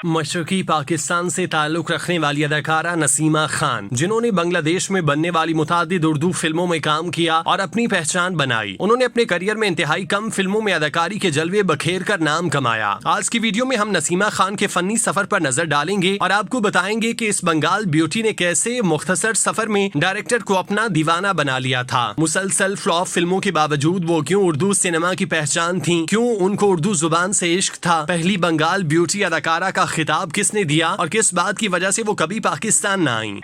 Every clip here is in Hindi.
मशरकी पाकिस्तान से ताल्लुक रखने वाली अदाकारा नसीमा खान, जिन्होंने बांग्लादेश में बनने वाली मुतादिद उर्दू फिल्मों में काम किया और अपनी पहचान बनाई। उन्होंने अपने करियर में इंतहाई कम फिल्मों में अदाकारी के जलवे बखेर कर नाम कमाया। आज की वीडियो में हम नसीमा खान के फनी सफर पर नजर डालेंगे और आपको बताएंगे कि इस बंगाल ब्यूटी ने कैसे मुख्तसर सफर में डायरेक्टर को अपना दीवाना बना लिया था। मुसलसल फ्लॉप फिल्मों के बावजूद वो क्यों उर्दू सिनेमा की पहचान थी, क्यों उनको उर्दू जुबान से इश्क था, पहली बंगाल ब्यूटी अदाकारा का खिताब किसने दिया और किस बात की वजह से वो कभी पाकिस्तान न आई।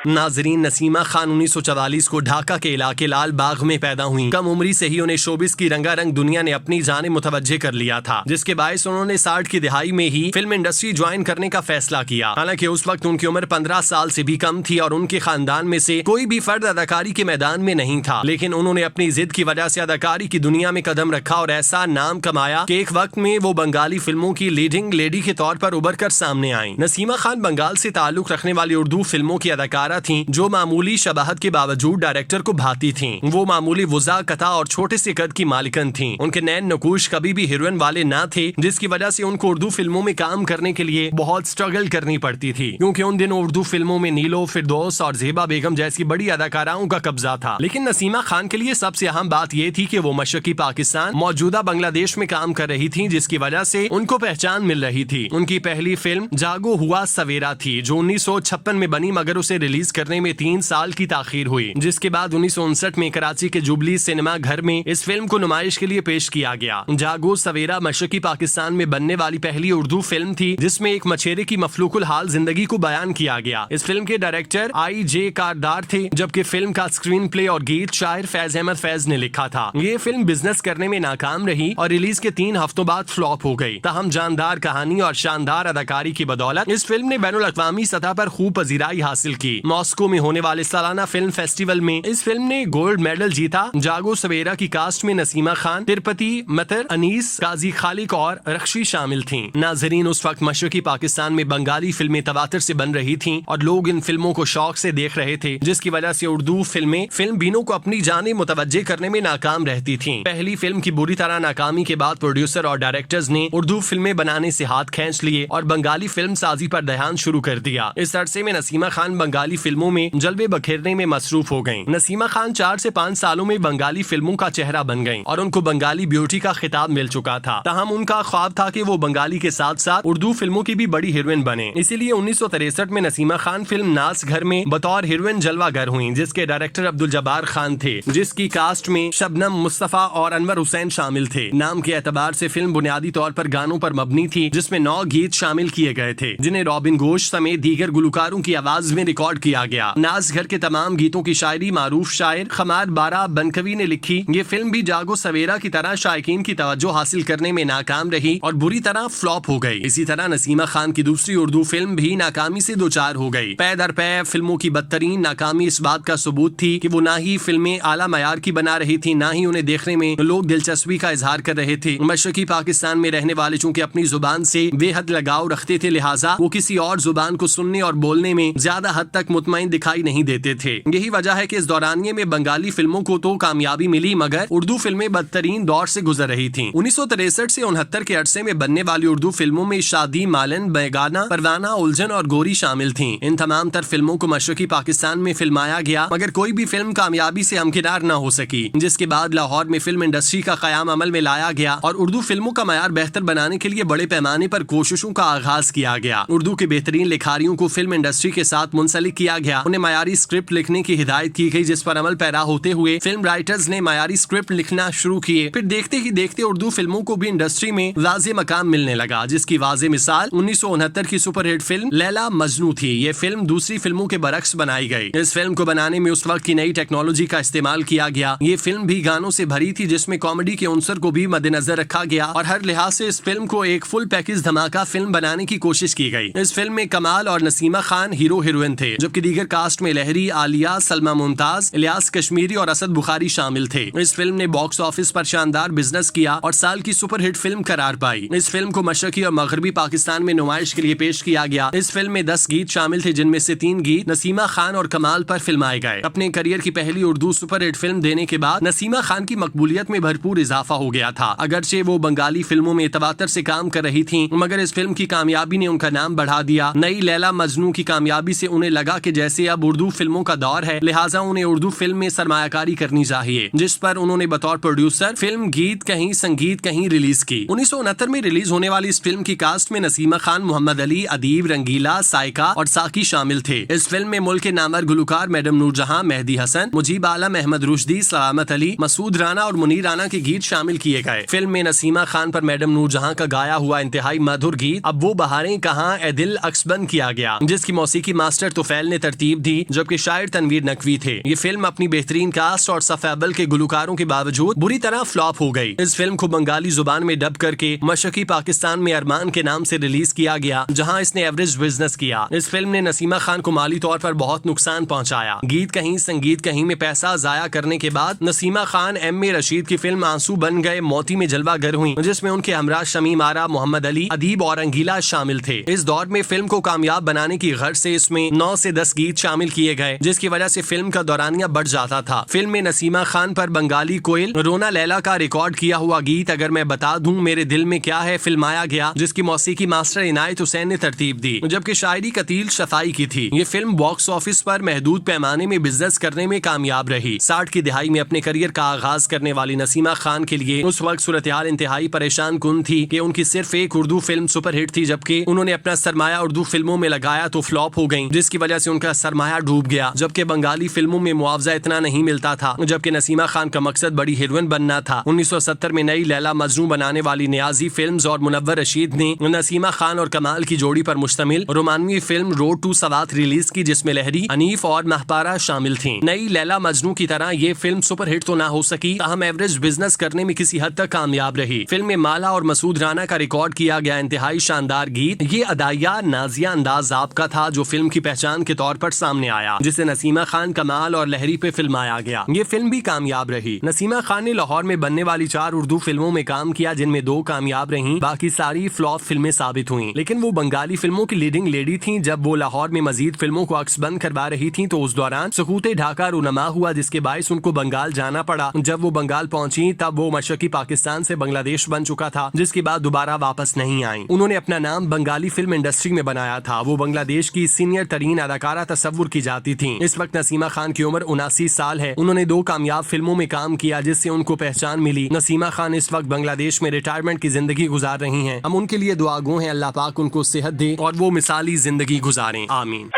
नाजरीन, नसीमा खान 1944 को ढाका के इलाके लाल बाग में पैदा हुई। कम उम्री से ही उन्हें शोबिस की रंगारंग दुनिया ने अपनी जाने मुतवज्जे कर लिया था, जिसके बायस उन्होंने 60 की दिहाई में ही फिल्म इंडस्ट्री ज्वाइन करने का फैसला किया। हालांकि उस वक्त उनकी उम्र 15 साल से भी कम थी और उनके खानदान में से कोई भी फर्द अदाकारी के मैदान में नहीं था, लेकिन उन्होंने अपनी जिद की वजह से अदाकारी की दुनिया में कदम रखा और ऐसा नाम कमाया कि एक वक्त में वो बंगाली फिल्मों की लीडिंग लेडी के तौर पर उभर कर सामने आई। नसीमा खान बंगाल से ताल्लुक रखने वाली उर्दू फिल्मों की अदाकारा थीं, जो मामूली शबाहत के बावजूद डायरेक्टर को भाती थीं। वो मामूली वुज़ा कथा और छोटे से कद की मालिकन थीं। उनके नैन नकूश कभी भी हीरोइन वाले ना थे, जिसकी वजह से उनको उर्दू फिल्मों में काम करने के लिए बहुत स्ट्रगल करनी पड़ती थी, क्योंकि उन दिनों उर्दू फिल्मों में नीलो, फिरदौस और ज़ेबा बेगम जैसी बड़ी अदाकाराओं का कब्जा था। लेकिन नसीमा खान के लिए सबसे अहम बात यह थी कि वो मशरकी पाकिस्तान, मौजूदा बांग्लादेश में काम कर रही थी, जिसकी वजह से उनको पहचान मिल रही थी। उनकी पहली फिल्म जागो हुआ सवेरा थी, जो 1956 में बनी, मगर उसे रिलीज करने में 3 साल की ताखीर हुई। जिसके बाद 1959 में कराची के जुबली सिनेमा घर में इस फिल्म को नुमाइश के लिए पेश किया गया। जागो सवेरा मशरकी पाकिस्तान में बनने वाली पहली उर्दू फिल्म थी, जिसमें एक मछेरे की मफलूकुल हाल जिंदगी को बयान किया गया। इस फिल्म के डायरेक्टर I.J. कारदार थे, जबकि फिल्म का स्क्रीन प्ले और गीत शायर फैज अहमद फैज ने लिखा था। ये फिल्म बिजनेस करने में नाकाम रही और रिलीज के 3 हफ्तों बाद फ्लॉप हो गई। ताहम जानदार कहानी और शानदार अदाकारी की बदौलत इस फिल्म ने बैनुल अक़वामी सतह पर खूब पजीराई हासिल की। मॉस्को में होने वाले सालाना फिल्म फेस्टिवल में इस फिल्म ने गोल्ड मेडल जीता। जागो सवेरा की कास्ट में नसीमा खान, तिरुपति मतर, अनीस, काजी खालिक और रख्शी शामिल थीं। नाजरीन, उस वक्त मशरकी पाकिस्तान में बंगाली फिल्में तवातर से बन रही थीं और लोग इन फिल्मों को शौक से देख रहे थे, जिसकी वजह से उर्दू फिल्में फिल्म बीनों को अपनी जाने मुतवज्जे करने में नाकाम रहती थीं। पहली फिल्म की बुरी तरह नाकामी के बाद प्रोड्यूसर और डायरेक्टर्स ने उर्दू फिल्में बनाने से हाथ खींच लिए और बंगाली फिल्म साजी पर ध्यान शुरू कर दिया। इस अरसे में नसीमा खान बंगाली फिल्मों में जलवे बखेरने में मसरूफ हो गयी। नसीमा खान 4 से 5 सालों में बंगाली फिल्मों का चेहरा बन गयी और उनको बंगाली ब्यूटी का खिताब मिल चुका था। ताहम उनका ख्वाब था कि वो बंगाली के साथ साथ उर्दू फिल्मों की भी बड़ी हीरोइन बने। इसीलिए 1963 में नसीमा खान फिल्म नास घर में बतौर हीरोइन जलवागर हुई, जिसके डायरेक्टर अब्दुल जब्बार खान थे, जिसकी कास्ट में शबनम, मुस्तफा और अनवर हुसैन शामिल थे। नाम के एतबार से फिल्म बुनियादी तौर पर गानों पर मबनी थी, जिसमें 9 गीत शामिल किए गए थे, जिन्हें रॉबिन घोष समेत दीगर गुलकारों की आवाज में रिकॉर्ड किया गया। नास घर के तमाम गीतों की शायरी मारूफ शायर खमार बारा बनकवी ने लिखी। ये फिल्म भी जागो सवेरा की तरह शायकीन की तवज्जो हासिल करने में नाकाम रही और बुरी तरह फ्लॉप हो गई। इसी तरह नसीमा खान की दूसरी उर्दू फिल्म भी नाकामी से दोचार हो गई। पै दर पै फिल्मों की बदतरीन नाकामी इस बात का सबूत थी कि वो ना ही फिल्में आला मयार की बना रही थी, ना ही उन्हें देखने में लोग दिलचस्पी का इजहार कर रहे थे। मशरकी पाकिस्तान में रहने वाले चूंकि अपनी जुबान से बेहद लगाव रखते थे, लिहाजा वो किसी और जुबान को सुनने और बोलने में ज्यादा हद तक मुतमईन दिखाई नहीं देते थे। यही वजह है कि इस दौरानिये में बंगाली फिल्मों को तो कामयाबी मिली, मगर उर्दू फिल्में बदतरीन दौर से गुजर रही थीं। 1963 से 69 के अरसे में बनने वाली उर्दू फिल्मों में शादी, मालन, बेगाना, परवाना, उलझन और गोरी शामिल थीं। इन तमाम तर फिल्मों को मशरकी पाकिस्तान में फिल्माया गया, मगर कोई भी फिल्म कामयाबी से हमकिनार न हो सकी, जिसके बाद लाहौर में फिल्म इंडस्ट्री का कयाम अमल में लाया गया और उर्दू फिल्मों का मयार बेहतर बनाने के लिए बड़े पैमाने पर कोशिशों का आगाज किया गया। उर्दू के बेहतरीन लिखारियों को फिल्म इंडस्ट्री के साथ मुंसलिक किया गया। उन्हें मयारी स्क्रिप्ट लिखने की हिदायत की गई, जिस पर अमल पैरा होते हुए फिल्म राइटर्स ने मयारी स्क्रिप्ट लिखना शुरू किए। फिर देखते ही देखते उर्दू फिल्मों को भी इंडस्ट्री में वाज़े मकाम मिलने लगा, जिसकी वाज़े मिसाल 1969 की सुपरहिट फिल्म लैला मजनू थी। ये फिल्म दूसरी फिल्मों के बरक्स बनाई गई। इस फिल्म को बनाने में उस वक्त की नई टेक्नोलॉजी का इस्तेमाल किया गया। ये फिल्म भी गानों से भरी थी, जिसमें कॉमेडी के उनसर को भी मद्देनजर रखा गया और हर लिहाज से इस फिल्म को एक फुल पैकेज धमाका फिल्म बनाने की कोशिश की गई। इस फिल्म में कमाल और नसीमा खान हीरो हीरोइन थे, जबकि जबकि दीगर कास्ट में लहरी, आलिया, सलमा मुमताज, इलियास कश्मीरी और असद बुखारी शामिल थे। इस फिल्म ने बॉक्स ऑफिस पर शानदार बिजनेस किया और साल की सुपरहिट फिल्म करार पाई। इस फिल्म को मशरकी और मगरबी पाकिस्तान में नुमाइश के लिए पेश किया गया। इस फिल्म में 10 गीत शामिल थे, जिनमें से 3 गीत नसीमा खान और कमाल पर फिल्माए गए। अपने करियर की पहली उर्दू सुपरहिट फिल्म देने के बाद नसीमा खान की मकबूलियत में भरपूर इजाफा हो गया था। अगरचे वो बंगाली फिल्मों में तवातर से काम कर रही थीं, मगर इस फिल्म की कामयाबी ने उनका नाम बढ़ा दिया। नई लैला मजनू की कामयाबी से उन्हें लगा कि जैसे अब उर्दू फिल्मों का दौर है, लिहाजा उन्हें उर्दू फिल्म में सरमायाकारी करनी चाहिए, जिस पर उन्होंने बतौर प्रोड्यूसर फिल्म गीत कहीं संगीत कहीं रिलीज की। 1969 में रिलीज होने वाली इस फिल्म की कास्ट में नसीमा खान, मोहम्मद अली, अदीब, रंगीला, साइका और साकी शामिल थे। इस फिल्म में मुल्क के नामवर गुलकार मैडम नूरजहां, मेहदी हसन, मुजीब आलम, अहमद रुश्दी, सलामत अली, मसूद राना और मुनीर राना के गीत शामिल किए गए। फिल्म में नसीमा खान पर मैडम नूरजहां का गाया हुआ इंतहाई मधुर गीत अब वो बहारें कहाँ ए दिल अक्सबन किया गया, जिसकी मौसीकी मास्टर तुफैल ने तरतीब दी, जबकि शायर तनवीर नकवी थे। ये फिल्म अपनी बेहतरीन कास्ट और सफेबल के गुलकारों के बावजूद बुरी तरह फ्लॉप हो गई। इस फिल्म को बंगाली जुबान में डब करके मशरकी पाकिस्तान में अरमान के नाम से रिलीज किया गया, जहां इसने एवरेज बिजनेस किया। इस फिल्म ने नसीमा खान को माली तौर पर बहुत नुकसान पहुंचाया। गीत कहीं संगीत कहीं में पैसा जाया करने के बाद नसीमा खान M.A. रशीद की फिल्म आंसू बन गए मोती में जलवागर हुई, जिसमें उनके हमरा शमीम आरा, मोहम्मद अली, अदीब और अंगीला शामिल थे। इस दौर में फिल्म को कामयाब बनाने की गर्ज से इसमें 9 से 10 गीत शामिल किए गए, जिसकी वजह से फिल्म का दौरानिया बढ़ जाता था। फिल्म में नसीमा खान पर बंगाली कोयल रोना लैला का रिकॉर्ड किया हुआ गीत अगर मैं बता दूं मेरे दिल में क्या है फिल्माया गया, जिसकी मौसीकी मास्टर इनायत हुसैन ने तरतीब दी, जबकि शायरी कतील शफाई की थी। ये फिल्म बॉक्स ऑफिस पर महदूद पैमाने में बिजनेस करने में कामयाब रही। 60 की दिहाई में अपने करियर का आगाज करने वाली नसीमा खान के लिए उस वक्त सूरत-ए-हाल इंतहाई परेशान कुन थी कि उनकी सिर्फ एक उर्दू फिल्म सुपरहिट थी, जबकि उन्होंने अपना सरमाया उर्दू फिल्मों में लगाया तो फ्लॉप हो गयी, जिसकी वजह से उनका सरमाया डूब गया। जबकि बंगाली फिल्मों में मुआवजा इतना नहीं मिलता था, जबकि नसीमा खान का मकसद बड़ी हीरोइन बनना था। 1970 में नई लैला मजनू बनाने वाली नियाजी फिल्म्स और मुनव्वर रशीद ने नसीमा खान और कमाल की जोड़ी पर मुश्तमिल रोमानवी film road to Swat release की, जिसमें लहरी, अनीफ और महपारा शामिल थीं। नई लैला मजनू की तरह ये फिल्म सुपरहिट तो ना हो सकी, ताहम एवरेज बिजनेस करने में किसी हद तक कामयाब रही। फिल्म में माला और मसूद राना का रिकॉर्ड किया गया इंतहाई शानदार गीत ये अदाया नाजिया अंदाज आपका था, जो फिल्म की पहचान के तौर पर सामने आया, जिसे नसीमा खान, कमाल और लहरी पे फिल्माया गया। ये फिल्म भी कामयाब रही। नसीमा खान ने लाहौर में बनने वाली 4 उर्दू फिल्मों में काम किया, जिनमें 2 कामयाब रहीं, बाकी सारी फ्लॉप फिल्में साबित हुई। लेकिन वो बंगाली फिल्मों की लीडिंग लेडी थी। जब वो लाहौर में मजीद फिल्मों को अक्सबंद करवा रही थी, तो उस दौरान सकूते ढाका रूनमा हुआ, जिसके बायस उनको बंगाल जाना पड़ा। जब वो बंगाल पहुंची तब वो मशरकी पाकिस्तान से बांग्लादेश बन चुका था, जिसके बाद दोबारा वापस नहीं आई। उन्होंने अपना नाम बंगाली फिल्म इंडस्ट्री में बनाया था। वो बांग्लादेश की सीनियर तरीन अदाकारा तस्वुर की जाती थी। इस वक्त नसीमा खान की उम्र 79 साल है। उन्होंने 2 कामयाब फिल्मों में काम किया, जिससे उनको पहचान मिली। नसीमा खान इस वक्त बांग्लादेश में रिटायरमेंट की जिंदगी गुजार रही हैं। हम उनके लिए दुआ गो हैं, अल्लाह पाक उनको सेहत दे और वो मिसाली जिंदगी गुजारें। आमीन।